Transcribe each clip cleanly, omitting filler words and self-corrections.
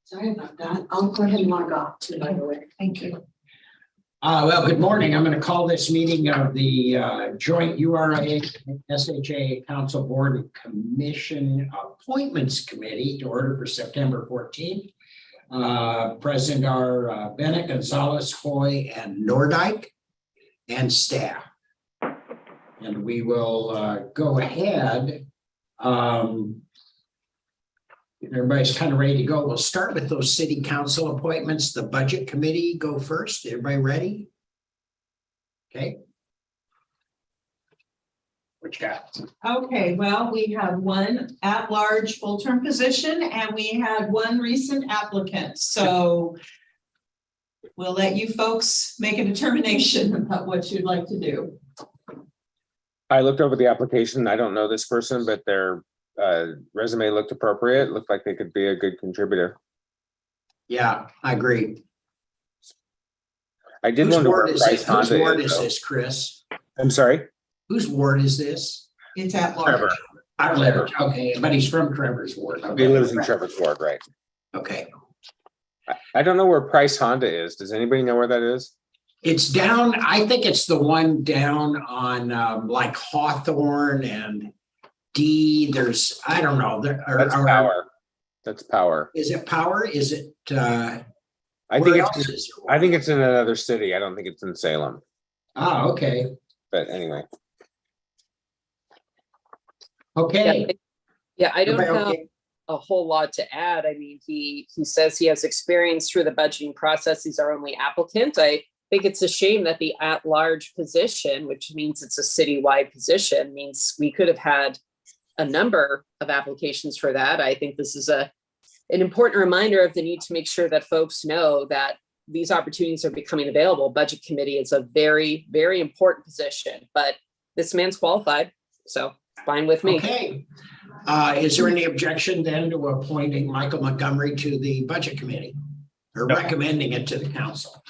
Sorry about that. I'll go ahead and log off too, by the way. Thank you. Well, good morning. I'm going to call this meeting of the joint URA SHA Council Board and Commission Appointments Committee to order for September 14th. Present are Bennett, Gonzalez, Hoy, and Nordyke, and staff. And we will go ahead. Everybody's kind of ready to go. We'll start with those city council appointments. The budget committee go first. Everybody ready? Okay. What you got? Okay, well, we have one at-large full-term position and we had one recent applicant. So we'll let you folks make a determination about what you'd like to do. I looked over the application. I don't know this person, but their resume looked appropriate. Looked like they could be a good contributor. Yeah, I agree. I did Whose wonder ward where is Bryce this? Whose Honda ward is, is though. this, Chris? I'm sorry? Whose ward is this? It's at large. Trevor. Trevor. Okay, but he's from Trevor's ward. He Okay. lives in Trevor's ward, right? Okay. I don't know where Price Honda is. Does anybody know where that is? It's down, I think it's the one down on like Hawthorne and D. There's, I don't know. That's Power. That's Power. Is it Power? Is it? I think where it's. else is it? I think it's in another city. I don't think it's in Salem. Ah, okay. But anyway, Okay. Yeah, I don't Everybody have okay? a whole lot to add. I mean, he says he has experience through the budgeting process. He's our only applicant. I think it's a shame that the at-large position, which means it's a citywide position, means we could have had a number of applications for that. I think this is an important reminder of the need to make sure that folks know that these opportunities are becoming available. Budget committee is a very, very important position, but this man's qualified, so fine with me. Okay. Is there any objection then to appointing Michael Montgomery to the budget committee or recommending it to the council?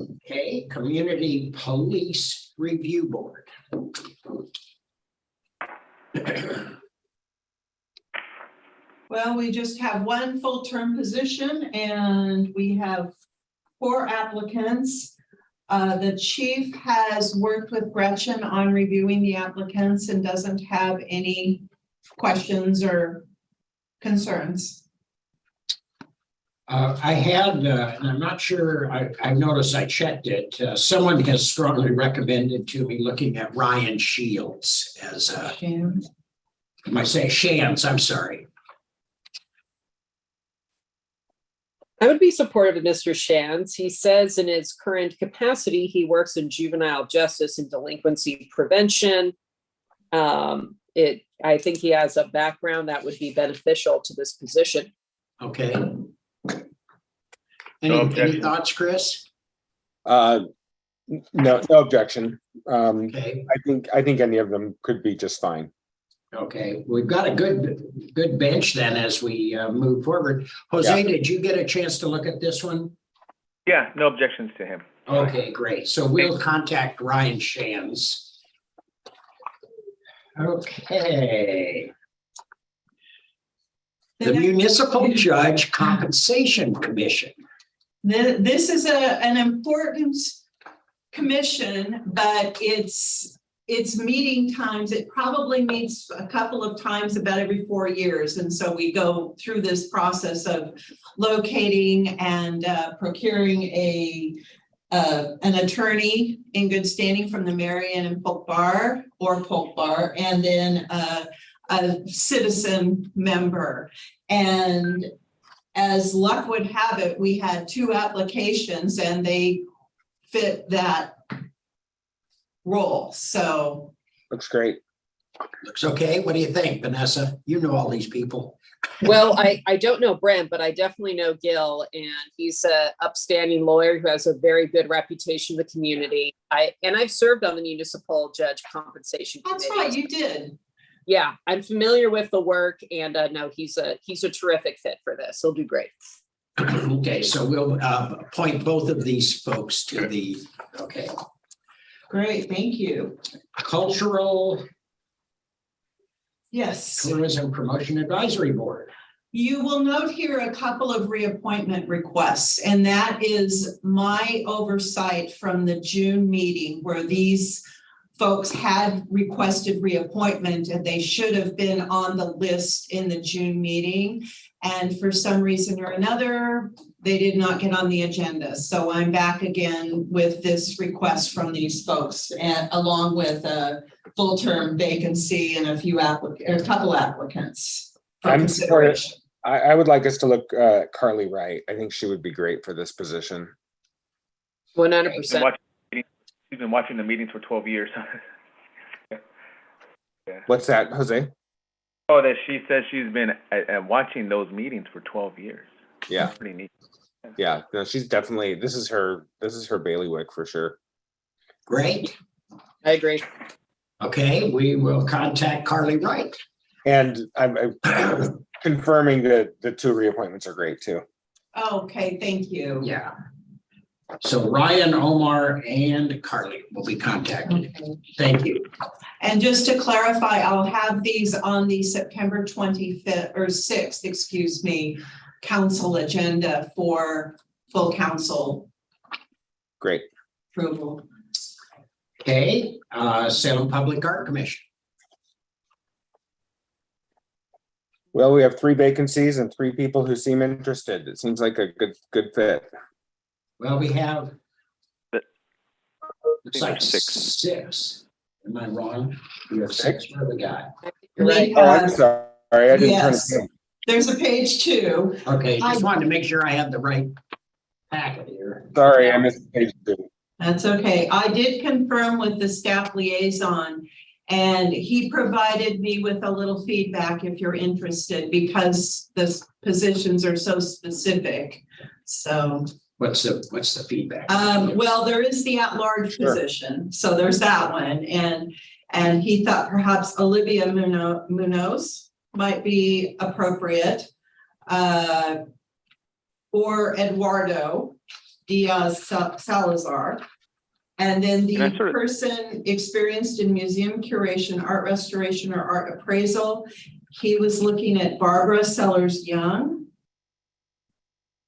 Okay, Community Police Review Board. Well, we just have one full-term position and we have 4 applicants. The chief has worked with Gretchen on reviewing the applicants and doesn't have any questions or concerns. I had, and I'm not sure, I noticed I checked it. Someone has strongly recommended to me looking at Ryan Shields as a, am I saying Shands? I'm sorry. I would be supportive of Mr. Shands. He says in his current capacity, he works in juvenile justice and delinquency prevention. I think he has a background that would be beneficial to this position. Okay. Any thoughts, Chris? no objection. Okay. I think any of them could be just fine. Okay, we've got a good bench then as we move forward. Jose, Did you get a chance to look at this one? Yeah, no objections to him. Okay, great. So we'll contact Ryan Shands. Okay. The Municipal Judge Compensation Commission. This is an important commission, but it's meeting times. It probably meets a couple of times about every 4 years. And so we go through this process of locating and procuring an attorney in good standing from the Marion and Polk Bar and then a citizen member. And as luck would have it, we had 2 applications and they fit that role. So Looks great. Looks okay. What do you think, Vanessa? You know all these people. Well, I don't know Brent, but I definitely know Gil, and he's an upstanding lawyer who has a very good reputation in the community. I've served on the Municipal Judge Compensation Committee. that's right, you did. Yeah, I'm familiar with the work, and no, he's a terrific fit for this. He'll do great. Okay, so we'll appoint both of these folks to the, okay. Great, thank you. Cultural Yes. Tourism Promotion Advisory Board. You will note here a couple of reappointment requests, and that is my oversight from the June meeting where these folks had requested reappointment and they should have been on the list in the June meeting. And for some reason or another, they did not get on the agenda. So I'm back again with this request from these folks, and along with a full-term vacancy and a couple applicants. For I'm consideration. I would like us to look Carly Wright. I think she would be great for this position. 100%. She's been watching the meetings for 12 years. What's that, Jose? Oh, that she says she's been watching those meetings for 12 years. Yeah, That's pretty neat. yeah. No, she's definitely, this is her bailiwick for sure. Great. I agree. Okay, we will contact Carly Wright. And I'm confirming that the 2 reappointments are great too. Okay, thank you. Yeah. So Ryan, Omar, and Carly will be contacted. Thank you. And just to clarify, I'll have these on the September 25th or 6th, excuse me, council agenda for full council Great. approval. Okay, Salem Public Art Commission. Well, we have 3 vacancies and 3 people who seem interested. It seems like a good fit. Well, we have. But- It's like Six. 6. Am I wrong? We have 6. What do we got? You're right. Oh, I'm sorry. I didn't turn Yes. it in. There's a page 2. Okay, just wanted to make sure I have the right packet here. Sorry, I missed page 2. That's okay. I did confirm with the staff liaison, and he provided me with a little feedback if you're interested, because the positions are so specific. So, What's the feedback? well, there is the at-large Sure. position, so there's that one, and he thought perhaps Olivia Munoz might be appropriate, or Eduardo Diaz Salazar. And then the Can I sort of- person experienced in museum curation, art restoration, or art appraisal, he was looking at Barbara Sellers Young.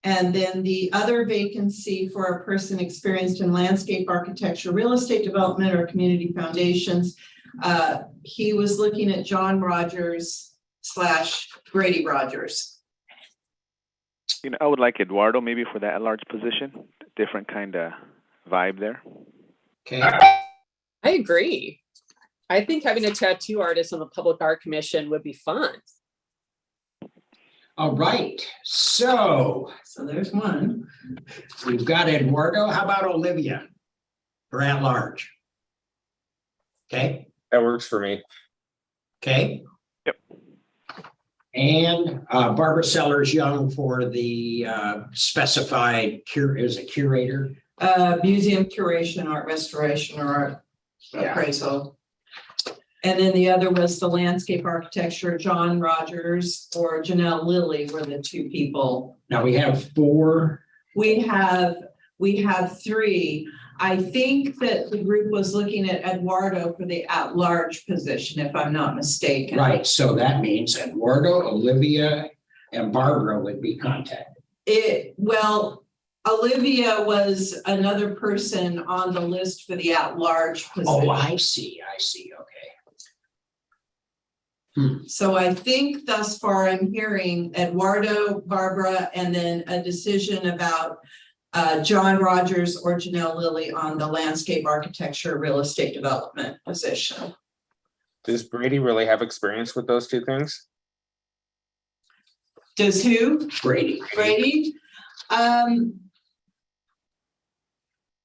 And then the other vacancy for a person experienced in landscape architecture, real estate development, or community foundations, he was looking at John Rogers / Grady Rogers. I would like Eduardo maybe for that large position. Different kind of vibe there. Okay, I agree. I think having a tattoo artist on the Public Art Commission would be fun. all right. So So there's one. we've got Eduardo. How about Olivia? For at large. Okay, That works for me. okay. Yep. And Barbara Sellers Young for the specified curator. Museum curation, art restoration, or art Yeah. appraisal. And then the other was the landscape architecture, John Rogers or Janelle Lilly were the 2 people. Now we have 4. We have 3. I think that the group was looking at Eduardo for the at-large position, if I'm not mistaken. Right, so that means Eduardo, Olivia, and Barbara would be contacted. Well, Olivia was another person on the list for the at-large position. Oh, I see, okay. So I think thus far I'm hearing Eduardo, Barbara, and then a decision about John Rogers or Janelle Lilly on the landscape architecture, real estate development position. Does Brady really have experience with those 2 things? Does who? Brady. Brady?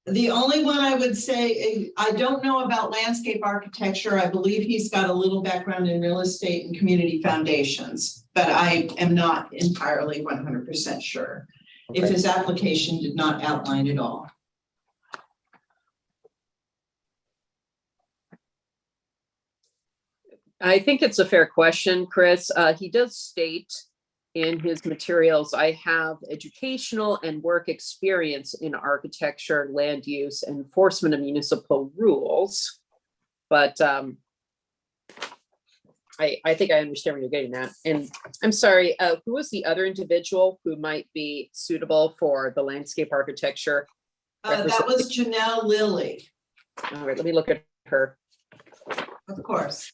The only one I would say, I don't know about landscape architecture. I believe he's got a little background in real estate and community foundations, but I am not entirely 100% sure. If Okay. his application did not outline it all. I think it's a fair question, Chris. He does state in his materials, I have educational and work experience in architecture, land use, and enforcement of municipal rules. But I think I understand where you're getting at. And I'm sorry, who was the other individual who might be suitable for the landscape architecture? That was Janelle Lilly, All right, let me look at her. of course.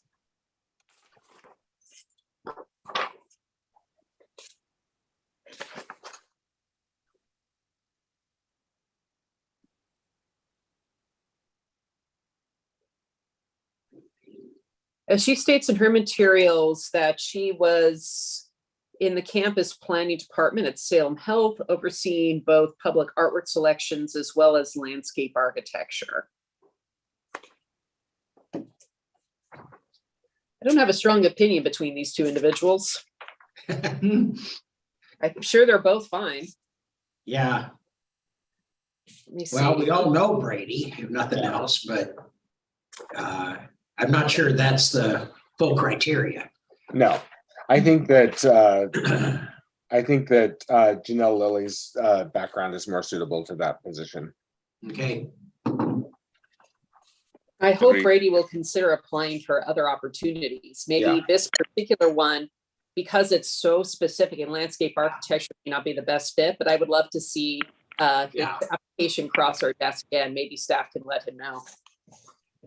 As she states in her materials that she was in the campus planning department at Salem Health, overseeing both public artwork selections as well as landscape architecture. I don't have a strong opinion between these two individuals. I'm sure they're both fine. Yeah, Let me see. well, we all know Brady, if nothing else, but I'm not sure that's the full criteria. No, I think that Janelle Lilly's background is more suitable to that position. Okay, I hope Agreed. Brady will consider applying for other opportunities. Maybe Yeah. this particular one, because it's so specific in landscape architecture, may not be the best fit, but I would love to see his Yeah. application cross our desk again. Maybe staff can let him know.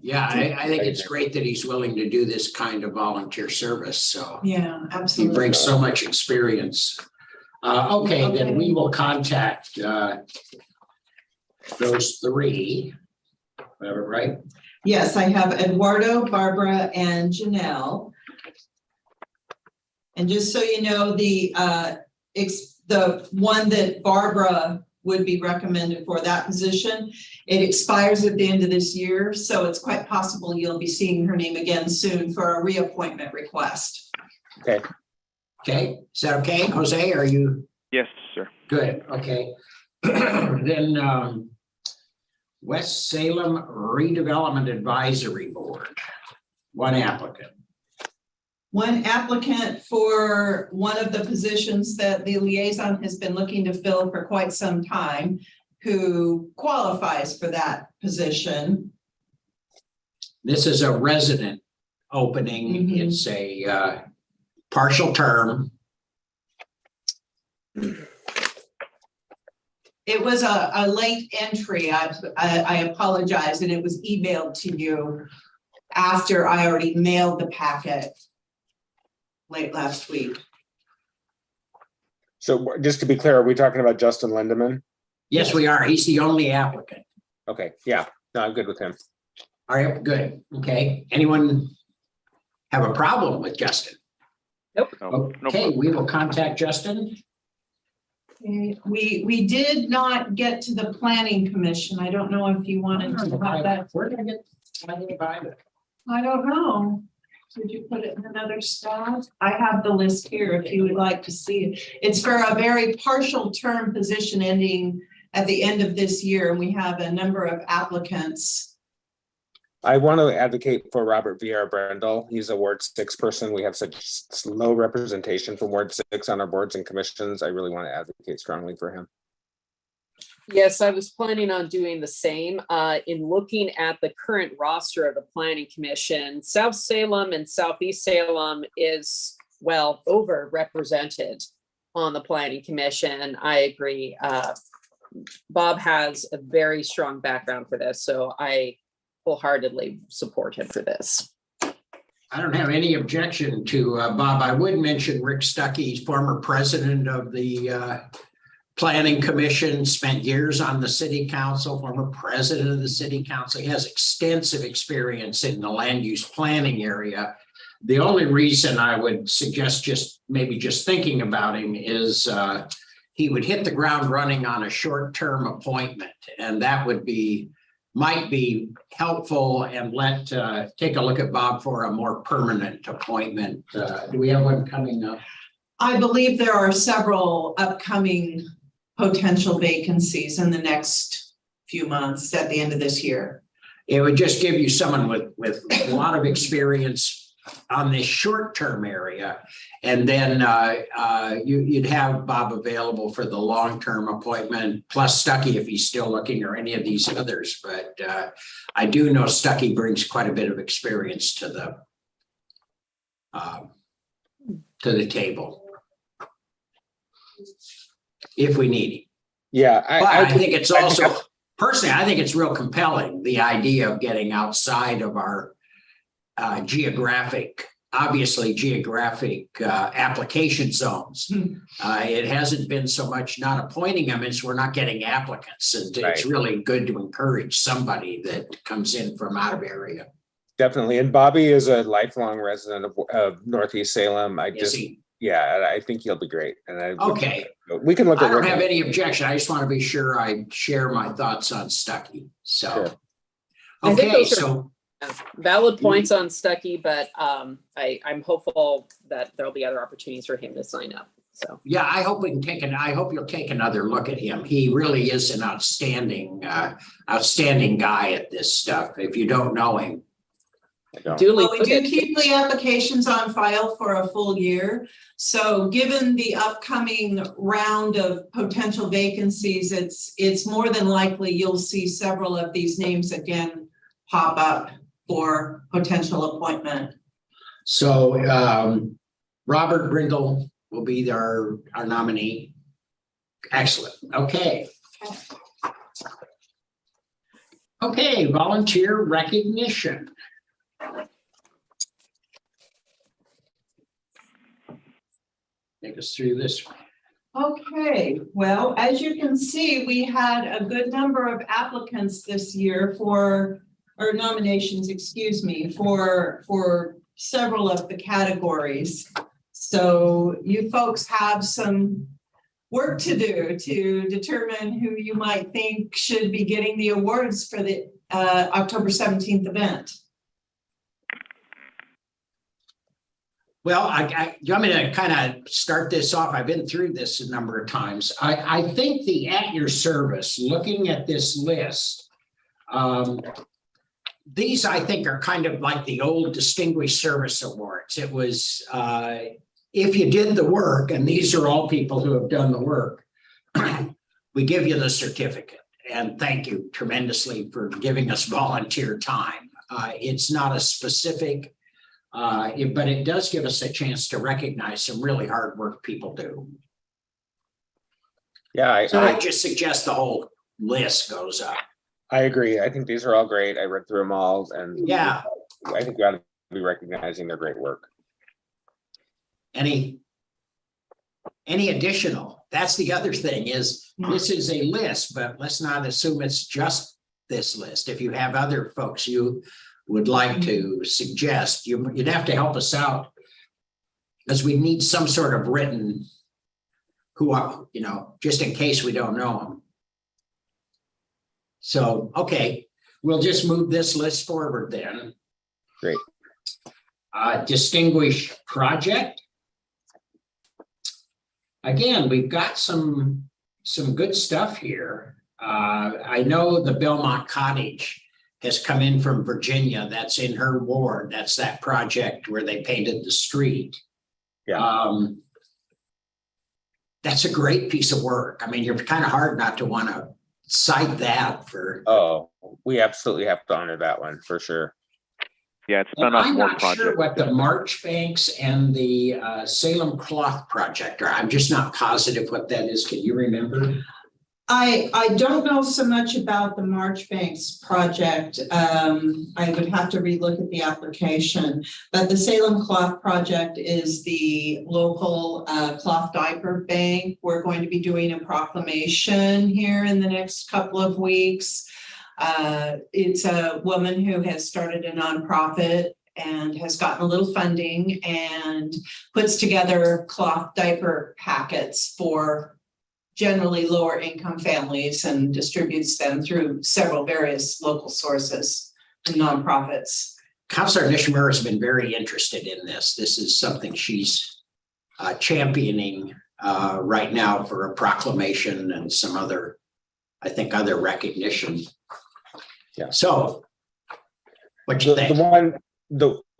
yeah, I think it's great that he's willing to do this kind of volunteer service, so Yeah, he absolutely. brings so much experience. Okay, then we will contact those three. Have it right? Yes, I have Eduardo, Barbara, and Janelle. And just so you know, the one that Barbara would be recommended for that position, it expires at the end of this year, so it's quite possible you'll be seeing her name again soon for a reappointment request. Okay. Okay, is that okay, Jose? Are you Yes, sir. good? Okay. Then West Salem Redevelopment Advisory Board, one applicant. One applicant for one of the positions that the liaison has been looking to fill for quite some time, who qualifies for that position. This is a resident opening. Mhm. It's a partial term. It was a late entry. I apologize, and it was emailed to you after I already mailed the packet late last week. So just to be clear, are we talking about Justin Lindeman? Yes, we are. He's the only applicant. Okay, yeah, no, I'm good with him. All right, good. Okay. Anyone have a problem with Justin? No Okay, problem. we will contact Justin. We did not get to the planning commission. I don't know if you wanted to have that. Where did I get anything about it? I don't know. Did you put it in another spot? I have the list here if you would like to see it. It's for a very partial term position ending at the end of this year, and we have a number of applicants. I want to advocate for Robert Vieira Brendel. He's a Ward 6 person. We have such low representation from Ward 6 on our boards and commissions. I really want to advocate strongly for him. Yes, I was planning on doing the same. In looking at the current roster of the Planning Commission, South Salem and Southeast Salem is, well, overrepresented on the Planning Commission. I agree. Bob has a very strong background for this, so I wholeheartedly support him for this. I don't have any objection to Bob. I would mention Rick Stuckey, he's former president of the Planning Commission, spent years on the city council, former president of the city council. He has extensive experience in the land use planning area. The only reason I would suggest just thinking about him is he would hit the ground running on a short-term appointment, and that might be helpful, and take a look at Bob for a more permanent appointment. Do we have one coming up? I believe there are several upcoming potential vacancies in the next few months at the end of this year. It would just give you someone with a lot of experience on this short-term area. And then you'd have Bob available for the long-term appointment, plus Stuckey if he's still looking, or any of these others. But I do know Stuckey brings quite a bit of experience to to the table. If we need it. Yeah, But I think it's also, I- personally, I think it's real compelling, the idea of getting outside of our geographic application zones. It hasn't been so much not appointing them, it's we're not getting applicants. And it's Right. really good to encourage somebody that comes in from out of area. Definitely. And Bobby is a lifelong resident of Northeast Salem. Is he? Yeah, I think he'll be great. And Okay. we can look I at. don't have any objection. I just want to be sure I share my thoughts on Stuckey. So, Sure. I think okay, those are- so Valid points on Stuckey, but I'm hopeful that there'll be other opportunities for him to sign up. So yeah, I hope we can I hope you'll take another look at him. He really is an outstanding guy at this stuff. If you don't know him. duly Well, we do noted. keep the applications on file for a full year. So given the upcoming round of potential vacancies, it's more than likely you'll see several of these names again pop up for potential appointment. So Robert Brindle will be our nominee. Excellent. Okay. Okay, volunteer recognition. Take us through this. Okay, well, as you can see, we had a good number of applicants this year or nominations, excuse me, for several of the categories. So you folks have some work to do to determine who you might think should be getting the awards for the October 17th event. Well, you want me to kind of start this off? I've been through this a number of times. I think the at your service, looking at this list, these I think are kind of like the old Distinguished Service Awards. It was if you did the work, and these are all people who have done the work, we give you the certificate. And thank you tremendously for giving us volunteer time. It's not a specific, but it does give us a chance to recognize some really hard work people do. Yeah, So I just suggest the whole list goes up. I agree. I think these are all great. I read through them all, and Yeah. I think we ought to be recognizing their great work. Any additional? That's the other thing is this is a list, but let's not assume it's just this list. If you have other folks you would like to suggest, you'd have to help us out, because we need some sort of written who are, just in case we don't know them. So, okay, we'll just move this list forward then. Great. Distinguished project. Again, we've got some good stuff here. I know the Belmont Cottage has come in from Virginia. That's in her ward. That's that project where they painted the street. Yeah. That's a great piece of work. I mean, you're kind of hard not to want to cite that for. Oh, we absolutely have to honor that one for sure. Yeah, it's And been off I'm more not sure projects. what the March Banks and the Salem Cloth Project are. I'm just not positive what that is. Can you remember? I don't know so much about the Marchbanks project. I would have to relook at the application, but the Salem Cloth Project is the local cloth diaper bank. We're going to be doing a proclamation here in the next couple of weeks. It's a woman who has started a nonprofit and has gotten a little funding and puts together cloth diaper packets for generally lower income families and distributes them through several various local sources and nonprofits. Councilor Nishimura has been very interested in this. This is something she's championing right now for a proclamation and some other, I think, other recognition. Yeah. So what do you think?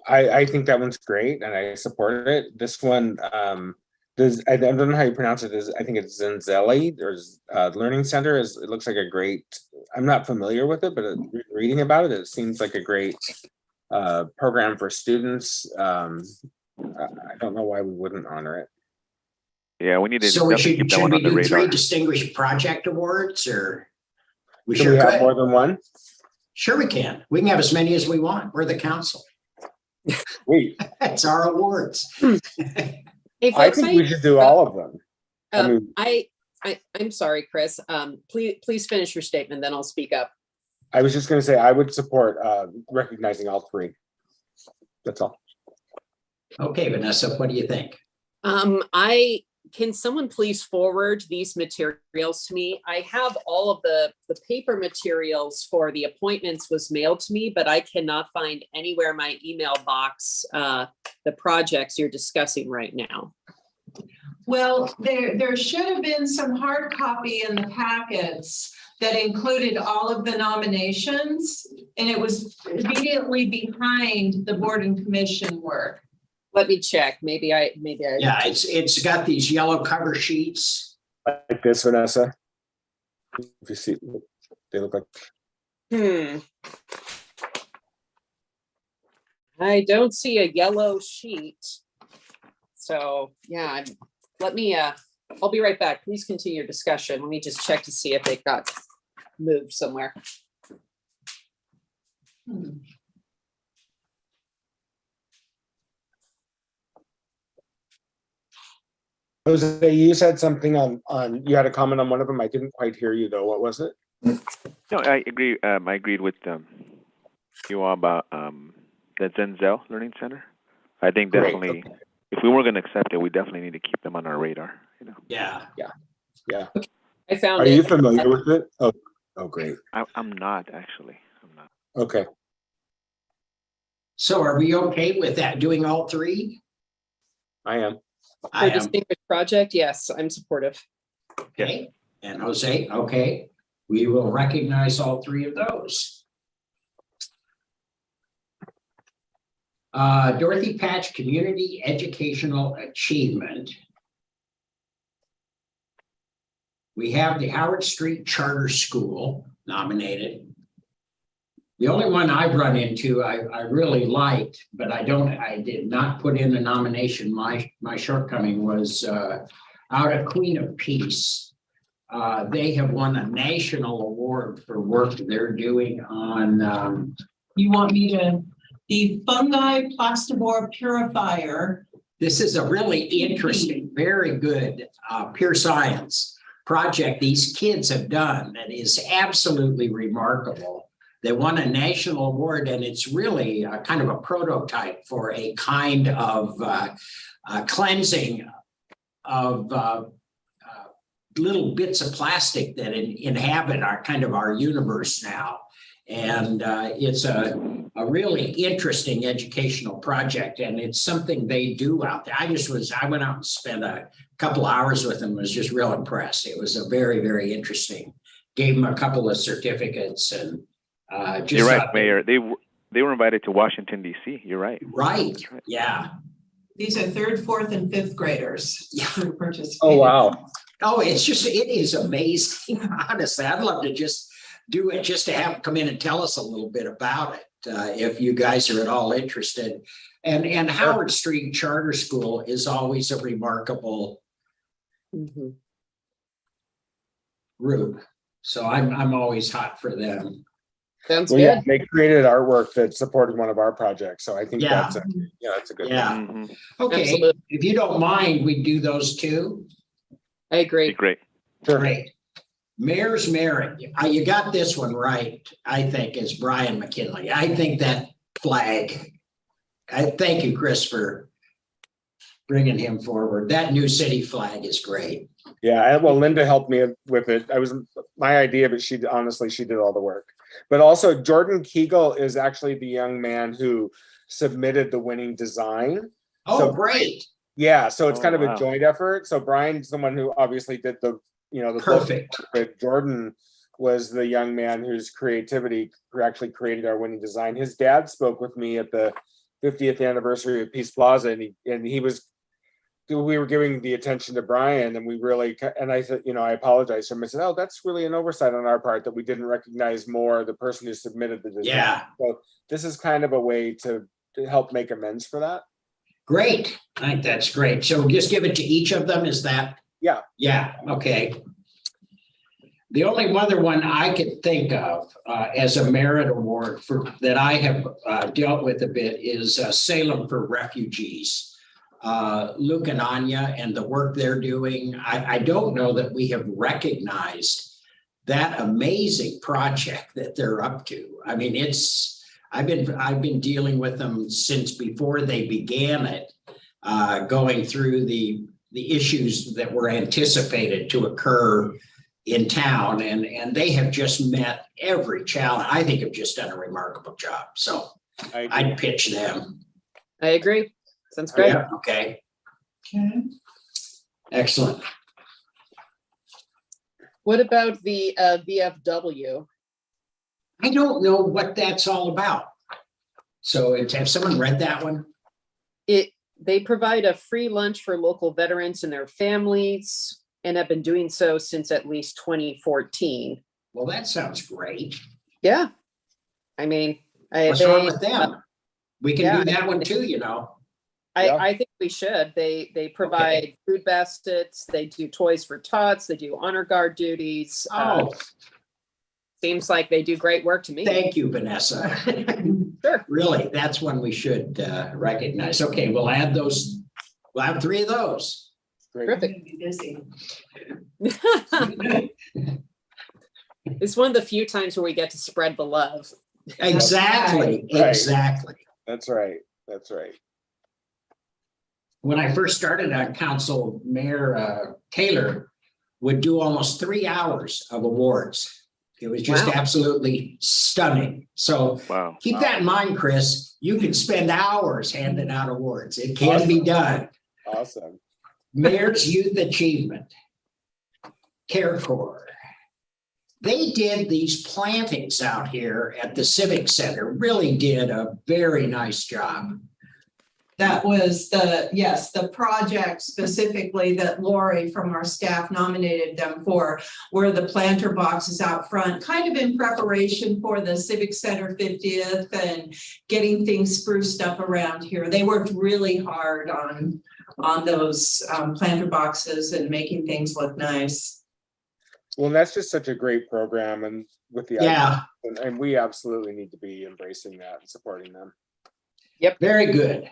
I think that one's great and I support it. This one, I don't know how you pronounce it. I think it's Denzel. There's Learning Center. It looks like a great. I'm not familiar with it, but reading about it, it seems like a great program for students. I don't know why we wouldn't honor it. Yeah, we need to So we definitely keep that should one we on the do three radar. distinguished project awards, or? We Can sure we have could. more than one? Sure we can. We can have as many as we want. We're the council. Wait, It's our awards. Hey, I folks, think we should do all of them. I mean, I'm sorry, Chris. Please finish your statement, then I'll speak up. I was just gonna say, I would support recognizing all three. That's all. Okay, Vanessa, what do you think? Can someone please forward these materials to me? I have all of the paper materials for the appointments was mailed to me, but I cannot find anywhere in my email box the projects you're discussing right now. Well, there should have been some hard copy in the packets that included all of the nominations, and it was immediately behind the board and commission work. Let me check. Maybe I. Yeah, it's got these yellow cover sheets. Like this, Vanessa. If you see, they look like. I don't see a yellow sheet. So yeah, let me. I'll be right back. Please continue your discussion. Let me just check to see if it got moved somewhere. Jose, you said something on, you had a comment on one of them. I didn't quite hear you though. What was it? No, I agree. I agreed with you all about the Denzel Learning Center. I think Great, definitely, if we were going to accept it, we definitely need to keep them on our radar. You know. Yeah. I found Are it. you familiar with it? Oh, great. I'm not actually. I'm not. Okay. So are we okay with that, doing all three? I am. I For am. distinguished project, yes, I'm supportive. Okay. And Jose, okay. We will recognize all three of those. Dorothy Patch Community Educational Achievement. We have the Howard Street Charter School nominated. The only one I've run into I really liked, but I did not put in the nomination. My shortcoming was out of Queen of Peace. They have won a national award for work they're doing on. You want me to, the fungi plastivore purifier. This is a really interesting, very good pure science project these kids have done that is absolutely remarkable. They won a national award, and it's really a kind of a prototype for a kind of cleansing of little bits of plastic that inhabit our kind of our universe now. And it's a really interesting educational project, and it's something they do out there. I went out and spent a couple hours with them, was just real impressed. It was a very, very interesting. Gave them a couple of certificates, and just you're right, Mayor. They were invited to Washington, D.C. You're right. Right. Yeah. These are 3rd, 4th, and 5th graders who participated. Oh, wow. Oh, it is amazing. Honestly, I'd love to just do it, just to have them come in and tell us a little bit about it, if you guys are at all interested. And Howard Street Charter School is always a remarkable group. So I'm always hot for them. Sounds Well, good. yeah, they created artwork that supported one of our projects. So I think Yeah. that's a good Yeah. thing. Okay. Absolutely. If you don't mind, we do those two. I agree. Great. Sure. Great. Mayor's Merit. You got this one right, I think, is Brian McKinley. I think that flag. I thank you, Chris, for bringing him forward. That new city flag is great. Yeah, well, Linda helped me with it. I was my idea, but she did all the work. But also Jordan Kegel is actually the young man who submitted the winning design. Oh, So- great. Yeah, so it's kind of wow. a joint effort. So Brian's the one who obviously did the Perfect. but Jordan was the young man whose creativity actually created our winning design. His dad spoke with me at the 50th anniversary of Peace Plaza, and we were giving the attention to Brian, and I said, I apologized to him. I said, oh, that's really an oversight on our part that we didn't recognize more the person who submitted the design. Yeah. So this is kind of a way to help make amends for that. Great. I think that's great. So just give it to each of them, is that? Yeah. Yeah, okay. The only other one I could think of as a merit award that I have dealt with a bit is Salem for refugees. Luke and Anya and the work they're doing. I don't know that we have recognized that amazing project that they're up to. I mean, I've been dealing with them since before they began it, going through the issues that were anticipated to occur in town, and they have just met every challenge. I think have just done a remarkable job. So I'd pitch them. I agree. Sounds great. Yeah, okay, Okay. excellent. What about the VFW? I don't know what that's all about. So have someone read that one? They provide a free lunch for local veterans and their families and have been doing so since at least 2014. Well, that sounds great. Yeah. I mean, What's wrong with them? We can Yeah. do that one too, you know. I think we should. They provide food baskets, they do toys for tots, they do honor guard duties. Oh, Seems like they do great work to me. thank you, Vanessa. Sure. Really, that's one we should recognize. Okay, we'll add those. We'll have 3 of those. Great. Perfect. Be busy. It's one of the few times where we get to spread the love. Exactly, Right. exactly. That's right. That's right. When I first started on council, Mayor Taylor would do almost 3 hours of awards. It was just Wow. absolutely stunning. So Wow. keep wow. that in mind, Chris. You can spend hours handing out awards. It can be Awesome. done. Awesome. Mayor's Youth Achievement, Care Corps. They did these plantings out here at the Civic Center, really did a very nice job. That was the project specifically that Lori from our staff nominated them for, were the planter boxes out front, kind of in preparation for the Civic Center 50th and getting things spruced up around here. They worked really hard on those planter boxes and making things look nice. Well, that's just such a great program, and with the Yeah, and we absolutely need to be embracing that and supporting them. very good.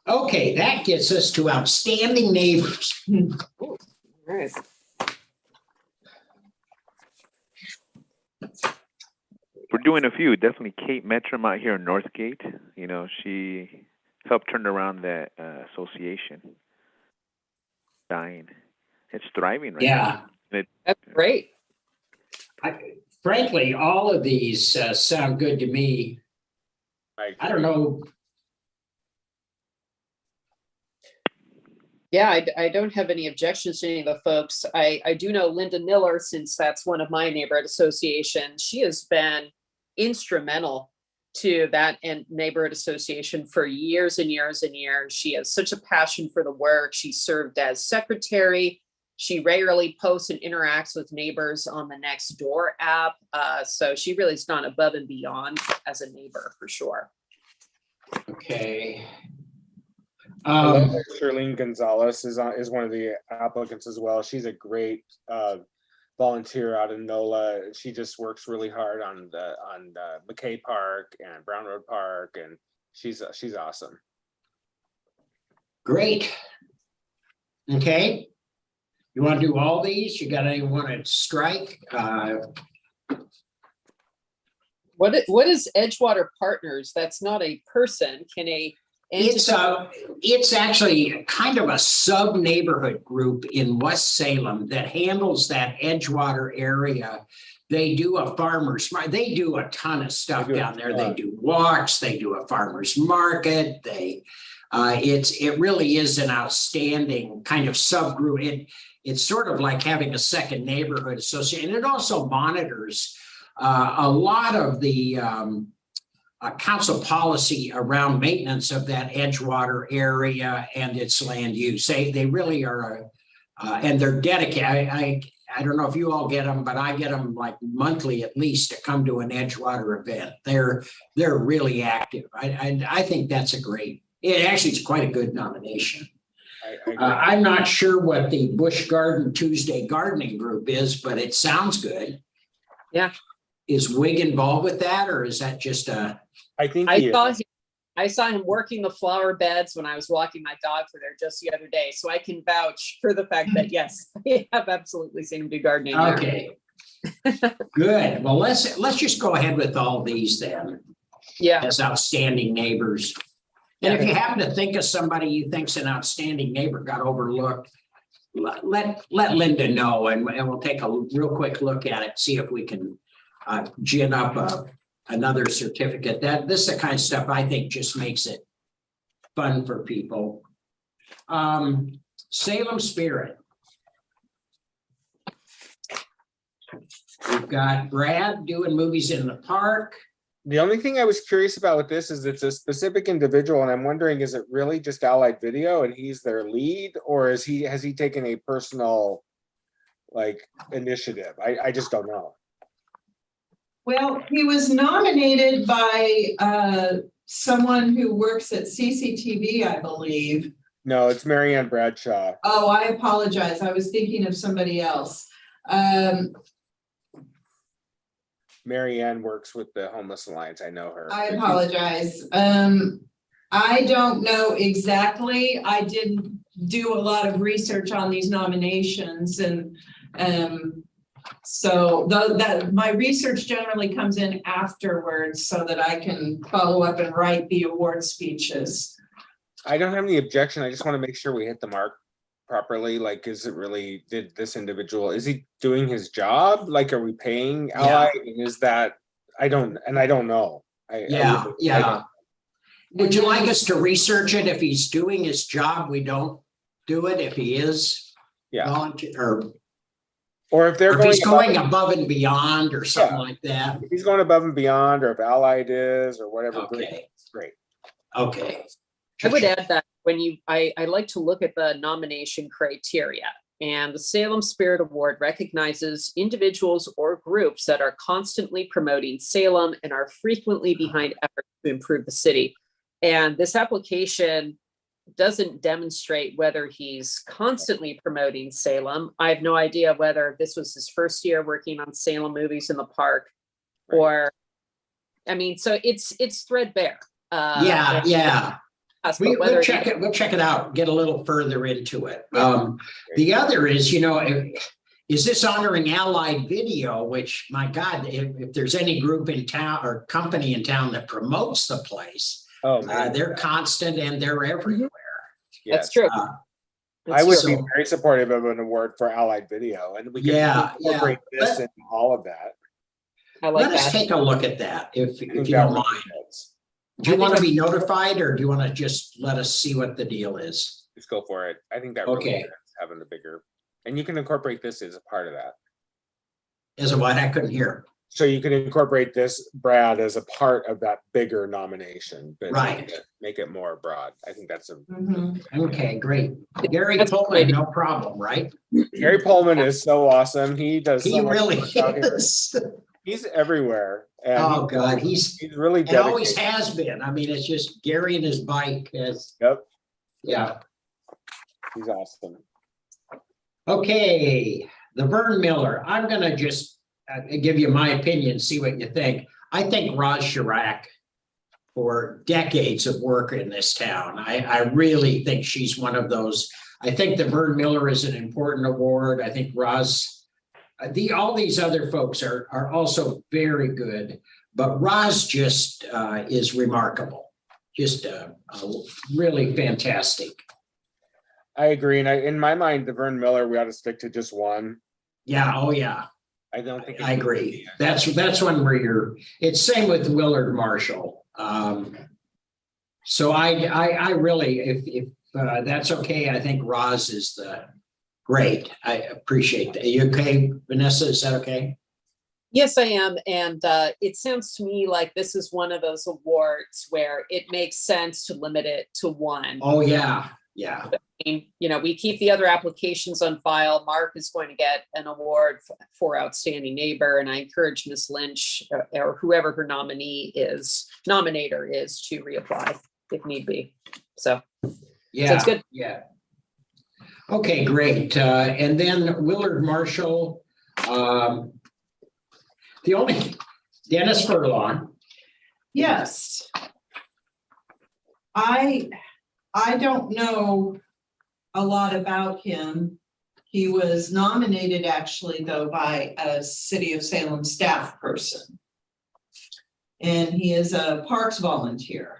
Okay, that gets us to outstanding neighbors. All right. We're doing a few. Definitely Kate Metram out here in Northgate. You know, she helped turn around that association. Dying. It's thriving right Yeah. now. That's great. Frankly, all of these sound good to me. I don't know. Yeah, I don't have any objections to any of the folks. I do know Linda Miller, since that's one of my neighborhood associations. She has been instrumental to that and neighborhood association for years and years and years. She has such a passion for the work. She served as secretary. She regularly posts and interacts with neighbors on the Nextdoor app. So she really has gone above and beyond as a neighbor for sure. Okay. I love that Charlene Gonzalez is one of the applicants as well. She's a great volunteer out in NOLA. She just works really hard on McKay Park and Brown Road Park, and she's awesome. Great. Okay. You want to do all these? You got anyone to strike? What is Edgewater Partners? That's not a person. Can a It's actually kind of a sub-neighborhood group in West Salem that handles that Edgewater area. They do a farmer's market. They do a ton of stuff down there. They do walks. They do a farmer's market. It really is an outstanding kind of subgroup. It's sort of like having a second neighborhood association. And it also monitors a lot of the council policy around maintenance of that Edgewater area and its land use. They really are, and they're dedicated. I don't know if you all get them, but I get them like monthly at least to come to an Edgewater event. They're really active. I think that's a great It actually is quite a good nomination. I agree. I'm not sure what the Busch Garden Tuesday gardening group is, but it sounds good. Yeah. Is Wig involved with that, or is that just a? I think he is. I saw him working the flower beds when I was walking my dog through there just the other day. So I can vouch for the fact that, yes, I have absolutely seen him do gardening. there. Okay. Good. Well, let's just go ahead with all these then Yeah. as outstanding neighbors. And if you happen to think of somebody you think's an outstanding neighbor got overlooked, let Linda know, and we'll take a real quick look at it, see if we can gin up another certificate. This is the kind of stuff I think just makes it fun for people. Salem Spirit. We've got Brad doing movies in the park. The only thing I was curious about with this is it's a specific individual, and I'm wondering, is it really just Allied Video and he's their lead, or has he taken a personal initiative? I just don't know. Well, he was nominated by someone who works at CCTV, I believe. No, it's Marianne Bradshaw. Oh, I apologize. I was thinking of somebody else. Marianne works with the Homeless Alliance. I know her. I apologize. I don't know exactly. I didn't do a lot of research on these nominations, and so that my research generally comes in afterwards so that I can follow up and write the award speeches. I don't have any objection. I just want to make sure we hit the mark properly. Is it really, did this individual, is he doing his job? Are we paying Allied? And is that, I don't know. Would you like us to research it? If he's doing his job, we don't do it. If he is volunteer, or if they're he's going above and beyond or something like that. If he's going above and beyond, or if Allied is, or whatever. Okay. Great. Okay. I would add that I like to look at the nomination criteria, and the Salem Spirit Award recognizes individuals or groups that are constantly promoting Salem and are frequently behind efforts to improve the city. And this application doesn't demonstrate whether he's constantly promoting Salem. I have no idea whether this was his first year working on Salem movies in the park, or, so it's threadbare. We'll check it. We'll check it out. Get a little further into it. The other is, is this honoring Allied Video? Which, my God, if there's any group in town or company in town that promotes the place, they're constant and they're everywhere. Yes. That's true. I would be very supportive of an award for Allied Video, and we can incorporate this in all of that. Let us take a look at that if you don't mind. Do you want to be notified, or do you want to just let us see what the deal is? Just go for it. I think that really is having the bigger, and you can incorporate this as a part of that. As a what? I couldn't hear. So you can incorporate this, Brad, as a part of that bigger nomination, but make it more broad. I think that's okay, great. Gary Pullman, no problem, right? Gary Pullman is so awesome. He does. He really is. He's everywhere. And God, he's really dedicated. It always has been. It's just Gary and his bike. Yeah. He's awesome. Okay, the Vern Miller. I'm gonna just give you my opinion, see what you think. I think Roz Chirac, for decades of work in this town, I really think she's one of those. I think the Vern Miller is an important award. I think Roz. All these other folks are also very good, but Roz just is remarkable, just really fantastic. I agree, and in my mind, the Vern Miller, we ought to stick to just one. Yeah. Oh yeah. I don't think. I agree. That's one where it's same with Willard Marshall. So I really, if that's okay, I think Roz is great. I appreciate that. Are you okay, Vanessa? Is that okay? Yes, I am. And it sounds to me like this is one of those awards where it makes sense to limit it to one. Oh, yeah. Yeah. We keep the other applications on file. Mark is going to get an award for outstanding neighbor. And I encourage Ms. Lynch or whoever her nominator is to reapply. if need be. So Yeah, it's good. yeah. Okay, great. And then Willard Marshall, the only, Dennis Furlong. Yes. I don't know a lot about him. He was nominated actually though by a City of Salem staff person. And he is a parks volunteer.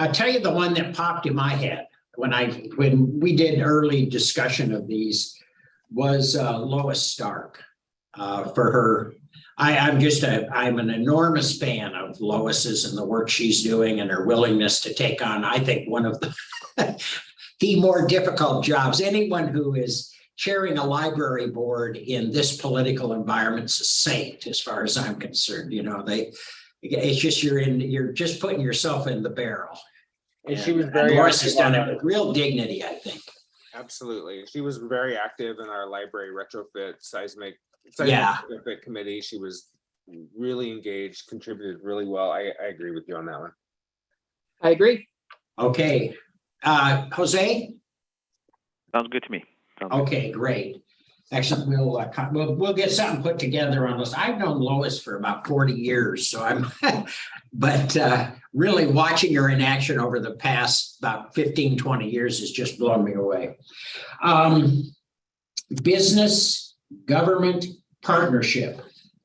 I'll tell you the one that popped in my head when we did early discussion of these was Lois Stark. For her, I'm an enormous fan of Lois's and the work she's doing and her willingness to take on, I think, one of the more difficult jobs. Anyone who is chairing a library board in this political environment is a saint, as far as I'm concerned. You know, it's just you're just putting yourself in the barrel. And she was very Lois has active done on it with real dignity, I think. Absolutely. She was very active in our library retrofit seismic Yeah. retrofit committee. She was really engaged, contributed really well. I agree with you on that one. I agree. Okay. Jose? Sounds good to me. Sounds good. Okay, great. Excellent. We'll get something put together on this. I've known Lois for about 40 years, so but really watching her in action over the past about 15, 20 years has just blown me away. Business government partnership.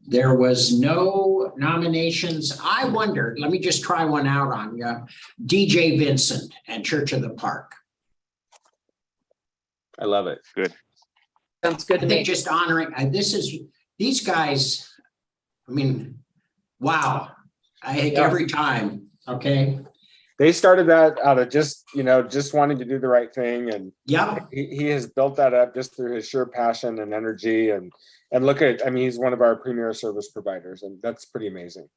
There was no nominations. I wondered, let me just try one out on you. DJ Vincent and Church of the Park. I love it. Good. Sounds good I to think me. just honoring, these guys, I mean, wow. I think Yeah. every time, okay? They started that out of just wanting to do the right thing. And Yep, he has built that up just through his sheer passion and energy. And look at, I mean, he's one of our premier service providers, and that's pretty amazing.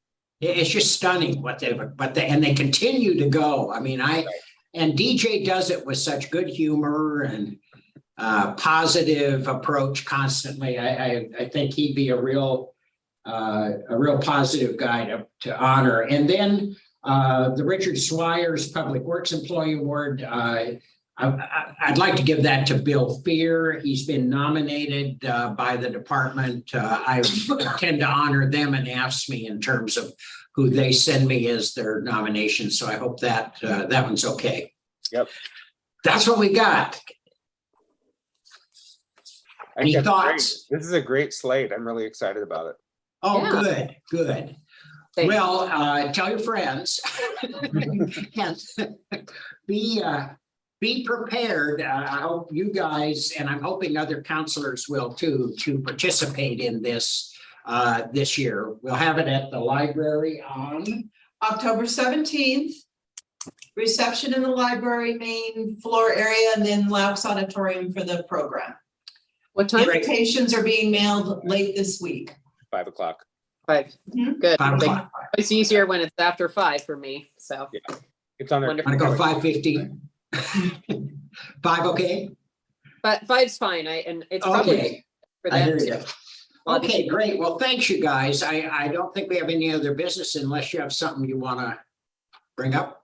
it's just stunning and they continue to go. I mean, and DJ does it with such good humor and positive approach constantly. I think he'd be a real positive guy to honor. And then the Richard Schweier's Public Works Employee Award. I'd like to give that to Bill Fear. He's been nominated by the department. I tend to honor them and AFSCME in terms of who they send me as their nomination. So I hope that that one's okay. Yep. That's what we got. I Any think that's great. thoughts? This is a great slate. I'm really excited about it. Oh, Yeah. good. Thanks. Well, tell your friends. And be prepared. I hope you guys, and I'm hoping other counselors will too, to participate in this this year. We'll have it at the library on October 17th. Reception in the library main floor area and then Laux Auditorium for the program. What time? Invitations are being mailed late this week. 5 o'clock. 5. Mhm. Good. 5 o'clock. It's easier when it's after 5 for me. So It's on there. Wonderful. Want to go 5:15? 5, okay? but 5's fine. And it's probably Okay, for I them hear too. you. Okay, great. Well, thanks, you guys. I don't think we have any other business unless you have something you want to bring up.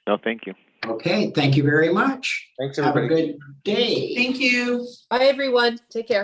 No, thank you. Okay, thank you very much. Thanks, Have a everybody. good day. Thank you. Bye, everyone. Take care.